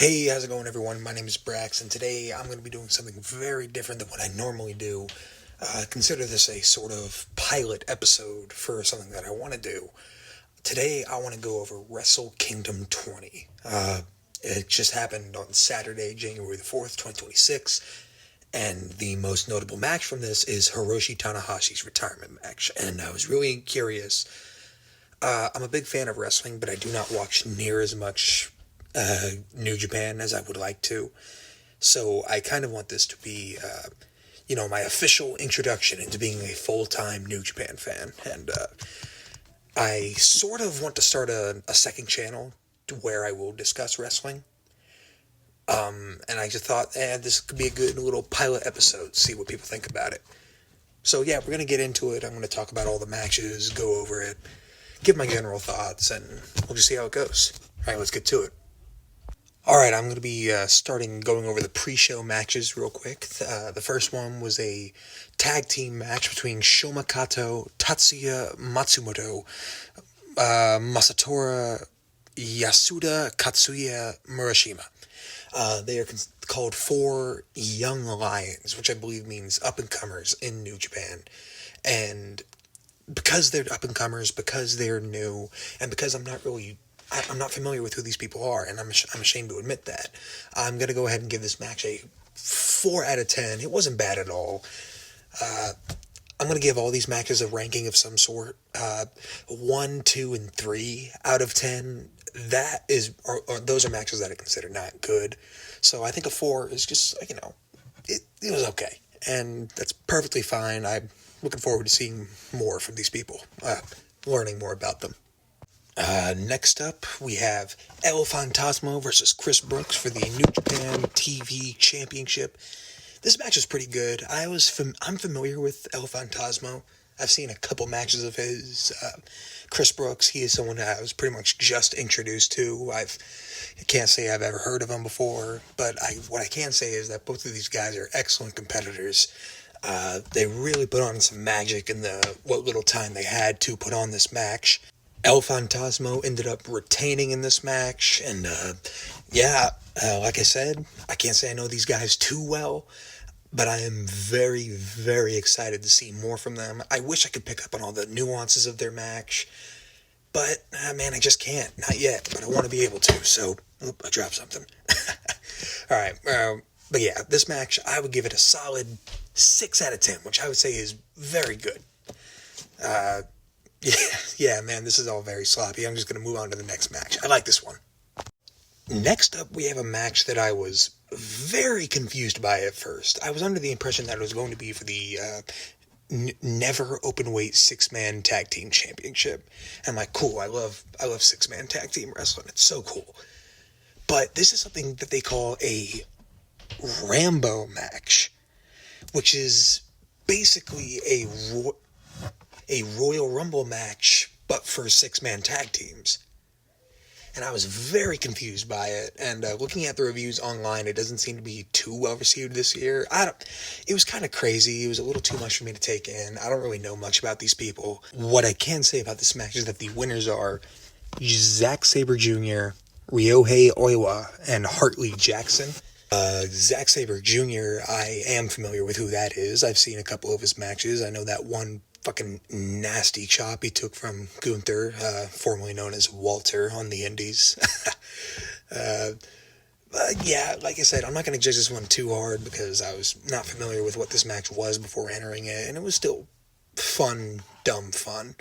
Hey, how's it going, everyone? My name is Brax, and today I'm going to be doing something very different than what I normally do. Consider this a sort of pilot episode for something that I want to do. Today, I want to go over Wrestle Kingdom 20. It just happened on Saturday, January the 4th, 2026, and the most notable match from this is Hiroshi Tanahashi's retirement match, and I was really curious. I'm a big fan of wrestling, but I do not watch near as much New Japan as I would like to. So I kind of want this to be, my official introduction into being a full-time New Japan fan. And I sort of want to start a second channel to where I will discuss wrestling. And I just thought, this could be a good little pilot episode, see what people think about it. So yeah, we're going to get into it. I'm going to talk about all the matches, go over it, give my general thoughts, and we'll just see how it goes. All right, let's get to it. Alright, I'm going to be going over the pre-show matches real quick. The first one was a tag team match between Shoma Kato, Tatsuya Matsumoto, Masatora Yasuda, Katsuya Murashima. They are called Four Young Lions, which I believe means up-and-comers in New Japan. And because they're up-and-comers, because they're new, and because I'm not familiar with who these people are, and I'm ashamed to admit that, I'm going to go ahead and give this match a 4 out of 10. It wasn't bad at all. I'm going to give all these matches a ranking of some sort. 1, 2, and 3 out of 10. Those are matches that I consider not good. So I think a 4 is just, it was okay. And that's perfectly fine. I'm looking forward to seeing more from these people, learning more about them. Next up, we have El Fantasma versus Chris Brooks for the New Japan TV Championship. This match is pretty good. I'm familiar with El Fantasma. I've seen a couple matches of his. Chris Brooks, he is someone that I was pretty much just introduced to. I can't say I've ever heard of him before, but what I can say is that both of these guys are excellent competitors. They really put on some magic in what little time they had to put on this match. El Fantasmo ended up retaining in this match, and like I said, I can't say I know these guys too well, but I am very, very excited to see more from them. I wish I could pick up on all the nuances of their match, but, I just can't. Not yet, but I want to be able to, so, I dropped something. Alright, but yeah, this match, I would give it a solid 6 out of 10, which I would say is very good. Yeah, man, this is all very sloppy. I'm just going to move on to the next match. I like this one. Next up, we have a match that I was very confused by at first. I was under the impression that it was going to be for the Never Openweight 6-Man Tag Team Championship. And I'm like, cool, I love 6-man tag team wrestling. It's so cool. But this is something that they call a Rambo match, which is basically a Royal Rumble match, but for 6-man tag teams. And I was very confused by it, and looking at the reviews online, it doesn't seem to be too well received this year. It was kind of crazy. It was a little too much for me to take in. I don't really know much about these people. What I can say about this match is that the winners are Zack Sabre Jr., Ryohei Oiwa, and Hartley Jackson. Zack Sabre Jr., I am familiar with who that is. I've seen a couple of his matches. I know that one fucking nasty chop he took from Gunther, formerly known as Walter, on the Indies. But yeah, like I said, I'm not going to judge this one too hard because I was not familiar with what this match was before entering it, and it was still fun, dumb fun.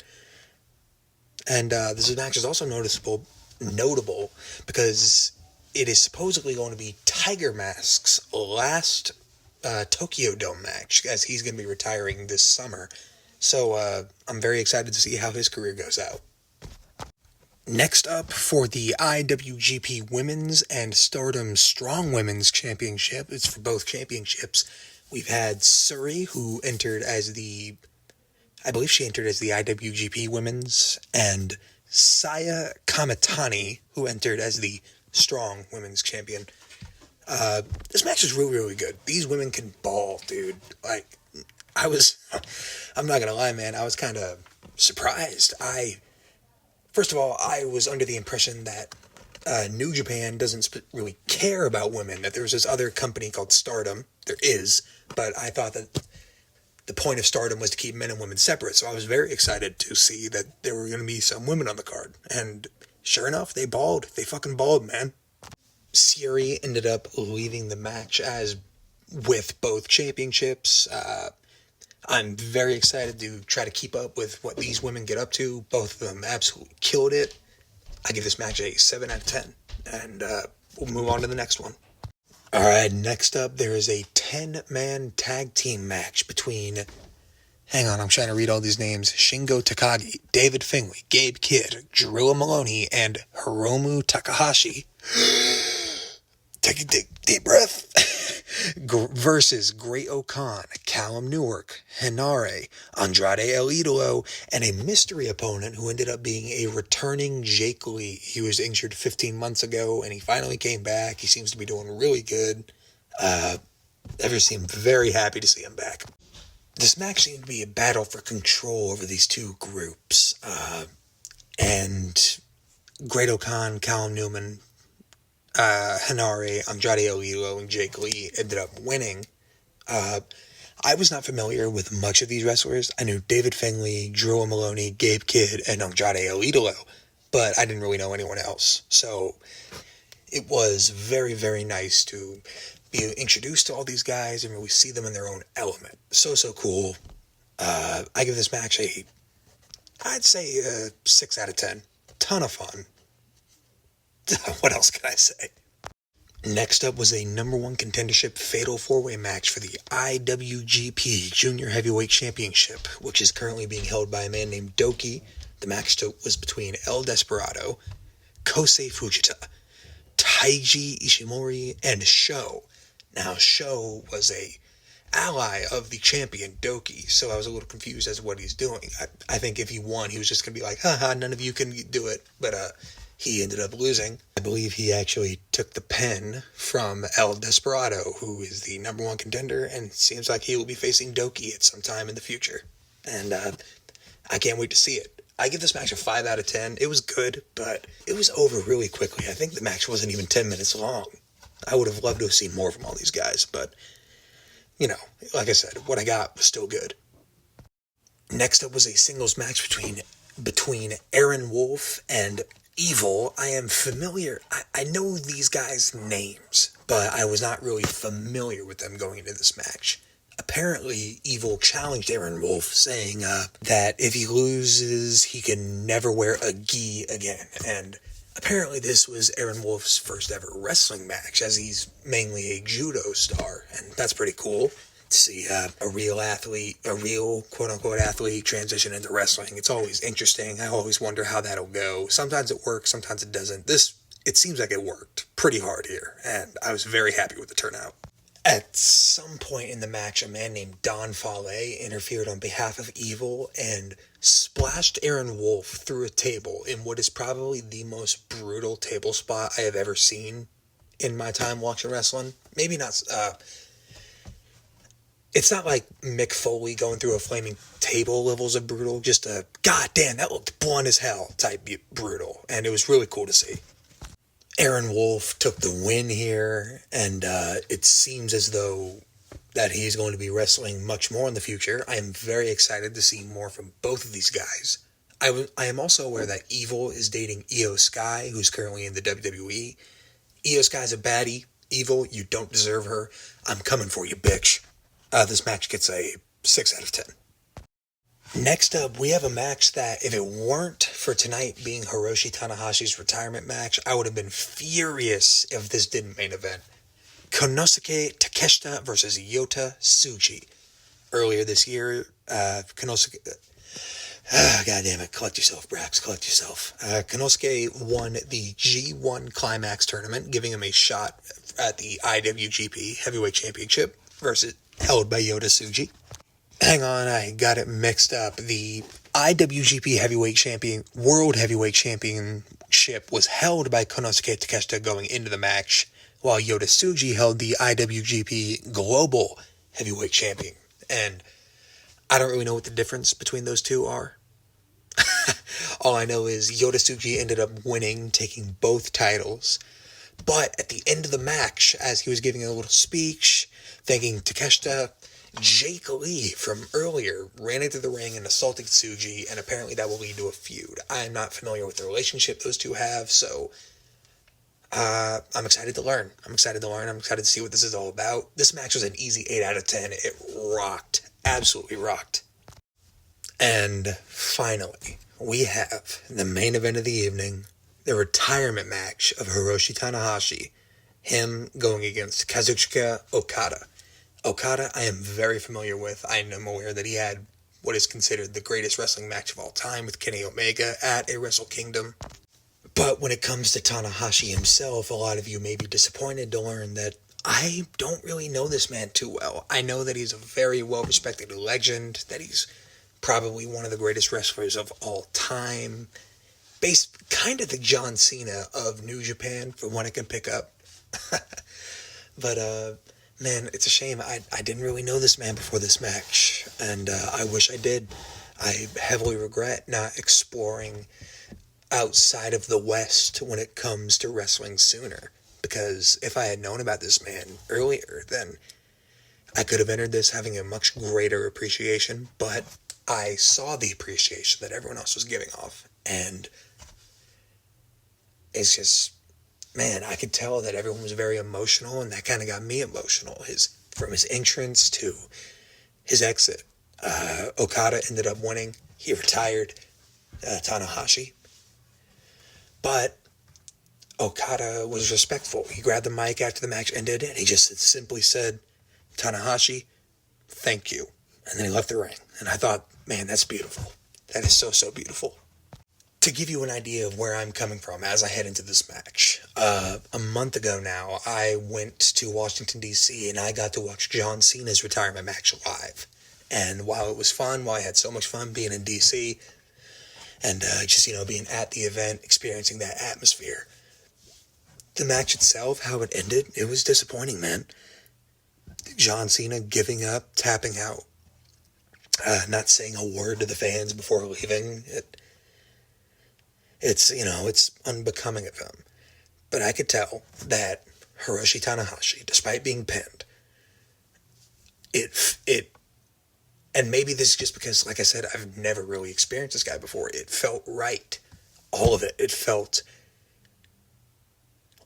And this match is also notable because it is supposedly going to be Tiger Mask's last Tokyo Dome match, as he's going to be retiring this summer. So I'm very excited to see how his career goes out. Next up, for the IWGP Women's and Stardom Strong Women's Championship, it's for both championships, we've had Suri, who entered as I believe she entered as the IWGP Women's, and Saya Kamitani, who entered as the Strong Women's Champion. This match is really, really good. These women can ball, dude. I'm not gonna lie, man, I was kind of surprised. First of all, I was under the impression that New Japan doesn't really care about women, that there's this other company called Stardom. There is, but I thought that the point of Stardom was to keep men and women separate, so I was very excited to see that there were going to be some women on the card. And sure enough, they balled. They fucking balled, man. Syuri ended up leaving the match as with both championships. I'm very excited to try to keep up with what these women get up to. Both of them absolutely killed it. I give this match a 7 out of 10. And we'll move on to the next one. Alright, next up, there is a 10-man tag team match between... Hang on, I'm trying to read all these names. Shingo Takagi, David Finlay, Gabe Kidd, Drew Maloney, and Hiromu Takahashi. Take a deep breath. Versus Great Okan, Callum Newark, Hinare, Andrade El Idolo, and a mystery opponent who ended up being a returning Jake Lee. He was injured 15 months ago, and he finally came back. He seems to be doing really good. Ever seemed very happy to see him back. This match seemed to be a battle for control over these two groups. And Great Okan, Callum Newman, Hinare, Andrade El Idolo, and Jake Lee ended up winning. I was not familiar with much of these wrestlers. I knew David Finlay, Drew Maloney, Gabe Kidd, and Andrade El Idolo, but I didn't really know anyone else. So it was very, very nice to be introduced to all these guys and really see them in their own element. So cool. I give this match I'd say a 6 out of 10. Ton of fun. What else can I say? Next up was a number one contendership fatal four-way match for the IWGP Junior Heavyweight Championship, which is currently being held by a man named Doki. The match was between El Desperado, Kosei Fujita, Taiji Ishimori, and Sho. Now, Sho was a ally of the champion Doki, so I was a little confused as to what he's doing. I think if he won, he was just going to be like, haha, none of you can do it, but he ended up losing. I believe he actually took the pen from El Desperado, who is the number one contender, and seems like he will be facing Doki at some time in the future. And I can't wait to see it. I give this match a 5 out of 10. It was good, but it was over really quickly. I think the match wasn't even 10 minutes long. I would have loved to have seen more from all these guys, but, you know, like I said, what I got was still good. Next up was a singles match between Aaron Wolf and Evil. I am familiar. I know these guys' names, but I was not really familiar with them going into this match. Apparently, Evil challenged Aaron Wolf, saying that if he loses, he can never wear a gi again. And apparently this was Aaron Wolf's first ever wrestling match, as he's mainly a judo star, and that's pretty cool. To see a real quote-unquote athlete transition into wrestling. It's always interesting. I always wonder how that'll go. Sometimes it works, sometimes it doesn't. It seems like it worked pretty hard here, and I was very happy with the turnout. At some point in the match, a man named Don Fale interfered on behalf of Evil and splashed Aaron Wolf through a table in what is probably the most brutal table spot I have ever seen in my time watching wrestling. Maybe not... It's not like Mick Foley going through a flaming table levels of brutal, just a, god damn, that looked blunt as hell type brutal, and it was really cool to see. Aaron Wolf took the win here, and it seems as though that he's going to be wrestling much more in the future. I am very excited to see more from both of these guys. I am also aware that Evil is dating Io Sky, who's currently in the WWE. Io Sky's a baddie. Evil, you don't deserve her. I'm coming for you, bitch. This match gets a 6 out of 10. Next up, we have a match that, if it weren't for tonight being Hiroshi Tanahashi's retirement match, I would have been furious if this didn't main event. Konosuke Takeshita versus Yota Tsuji. Earlier this year, Konosuke... God damn it, collect yourself, Brax, collect yourself. Konosuke won the G1 Climax tournament, giving him a shot at the IWGP Heavyweight Championship versus... held by Yota Tsuji. Hang on, I got it mixed up. The IWGP World Heavyweight Championship was held by Konosuke Takeshita going into the match, while Yota Tsuji held the IWGP Global Heavyweight Champion. And I don't really know what the difference between those two are. All I know is Yota Tsuji ended up winning, taking both titles. But at the end of the match, as he was giving a little speech, thanking Takeshita, Jake Lee from earlier ran into the ring and assaulted Tsuji, and apparently that will lead to a feud. I am not familiar with the relationship those two have, so I'm excited to learn. I'm excited to see what this is all about. This match was an easy 8 out of 10. It rocked. Absolutely rocked. And finally, we have the main event of the evening, the retirement match of Hiroshi Tanahashi, him going against Kazuchika Okada. Okada, I am very familiar with. I am aware that he had what is considered the greatest wrestling match of all time with Kenny Omega at a Wrestle Kingdom. But when it comes to Tanahashi himself, a lot of you may be disappointed to learn that I don't really know this man too well. I know that he's a very well-respected legend, that he's probably one of the greatest wrestlers of all time. Based kind of the John Cena of New Japan, from what I can pick up. But, man, it's a shame. I didn't really know this man before this match, and I wish I did. I heavily regret not exploring outside of the West when it comes to wrestling sooner, because if I had known about this man earlier, then I could have entered this having a much greater appreciation, but I saw the appreciation that everyone else was giving off, and it's just, man, I could tell that everyone was very emotional, and that kind of got me emotional. From his entrance to his exit, Okada ended up winning. He retired Tanahashi, but Okada was respectful. He grabbed the mic after the match ended, and he just simply said, "Tanahashi, thank you." And then he left the ring. And I thought, man, that's beautiful. That is so, so beautiful. To give you an idea of where I'm coming from as I head into this match, a month ago now, I went to Washington, D.C., and I got to watch John Cena's retirement match live. And while it was fun, while I had so much fun being in D.C., and just, being at the event, experiencing that atmosphere, the match itself, how it ended, it was disappointing, man. John Cena giving up, tapping out, not saying a word to the fans before leaving. It's unbecoming of him. But I could tell that Hiroshi Tanahashi, despite being pinned, and maybe this is just because, like I said, I've never really experienced this guy before. It felt right. All of it. It felt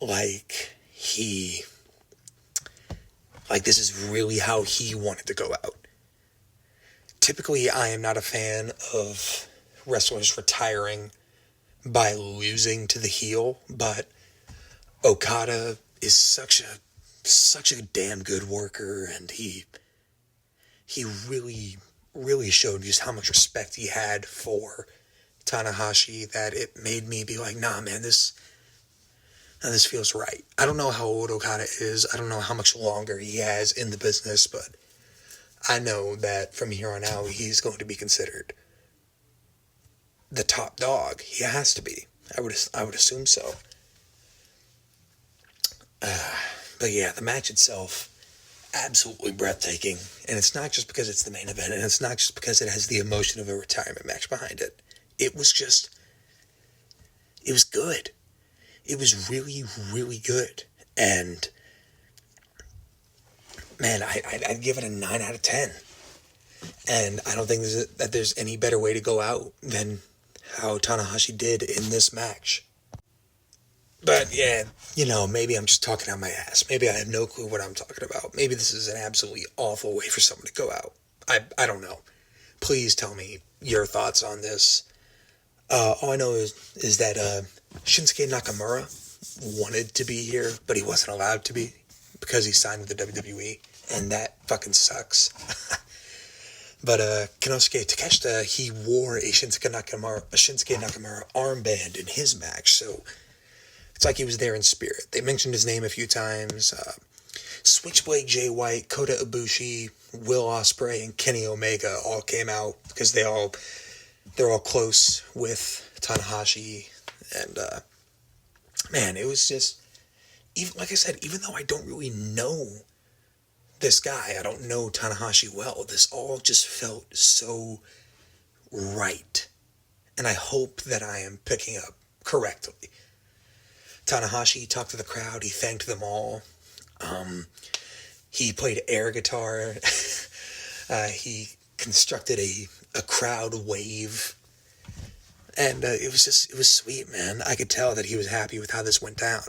like this is really how he wanted to go out. Typically, I am not a fan of wrestlers retiring by losing to the heel, but Okada is such a damn good worker, and he really, really showed just how much respect he had for Tanahashi that it made me be like, nah, man, this feels right. I don't know how old Okada is. I don't know how much longer he has in the business, but I know that from here on out, he's going to be considered the top dog. He has to be. I would assume so. But yeah, the match itself, absolutely breathtaking. And it's not just because it's the main event, and it's not just because it has the emotion of a retirement match behind it. It was good. It was really, really good. And, man, I'd give it a 9 out of 10. And I don't think that there's any better way to go out than how Tanahashi did in this match. But yeah, maybe I'm just talking out my ass. Maybe I have no clue what I'm talking about. Maybe this is an absolutely awful way for someone to go out. I don't know. Please tell me your thoughts on this. All I know is that Shinsuke Nakamura wanted to be here, but he wasn't allowed to be because he signed with the WWE, and that fucking sucks. But Konosuke Takeshita, he wore a Shinsuke Nakamura armband in his match, so it's like he was there in spirit. They mentioned his name a few times. Switchblade Jay White, Kota Ibushi, Will Ospreay, and Kenny Omega all came out because they're all close with Tanahashi, and man, it was just, even like I said, even though I don't really know this guy, I don't know Tanahashi well, this all just felt so right. and I hope that I am picking up correctly. Tanahashi talked to the crowd. He thanked them all. He played air guitar. He constructed a crowd wave. And it was sweet, man. I could tell that he was happy with how this went down.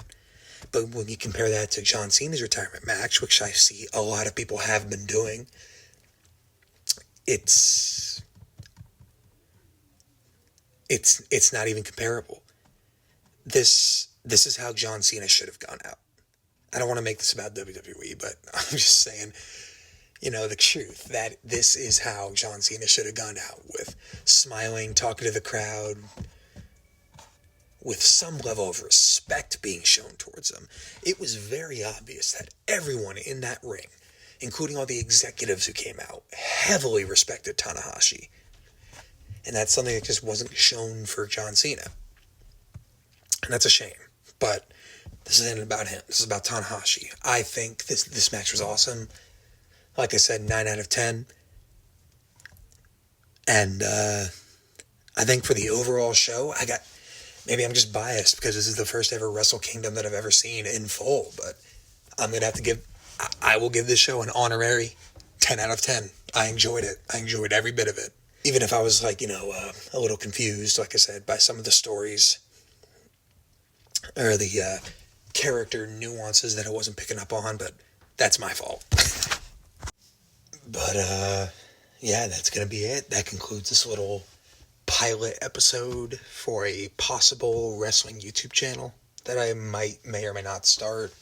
But when you compare that to John Cena's retirement match, which I see a lot of people have been doing, it's not even comparable. This is how John Cena should have gone out. I don't want to make this about WWE, but I'm just saying, the truth, that this is how John Cena should have gone out, with smiling, talking to the crowd, with some level of respect being shown towards him. It was very obvious that everyone in that ring, including all the executives who came out, heavily respected Tanahashi. And that's something that just wasn't shown for John Cena. And that's a shame. But this isn't about him. This is about Tanahashi. I think this match was awesome. Like I said, 9 out of 10. And I think for the overall show, maybe I'm just biased because this is the first ever Wrestle Kingdom that I've ever seen in full. But I'm going to have to I will give this show an honorary 10 out of 10. I enjoyed it. I enjoyed every bit of it. Even if I was a little confused, like I said, by some of the stories or the character nuances that I wasn't picking up on, but that's my fault. But, yeah, that's going to be it. That concludes this little pilot episode for a possible wrestling YouTube channel that I may or may not start.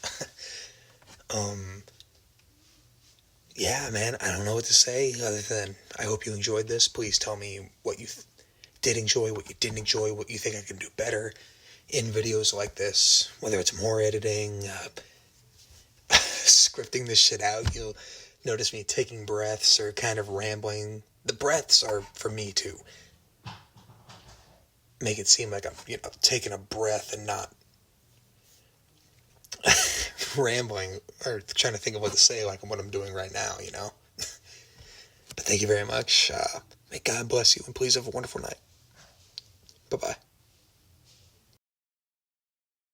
Yeah, man, I don't know what to say other than I hope you enjoyed this. Please tell me what you did enjoy, what you didn't enjoy, what you think I can do better in videos like this, whether it's more editing, scripting this shit out. You'll notice me taking breaths or kind of rambling. The breaths are for me to make it seem like I'm, taking a breath and not rambling or trying to think of what to say like what I'm doing right now, But thank you very much. May God bless you and please have a wonderful night. Bye-bye.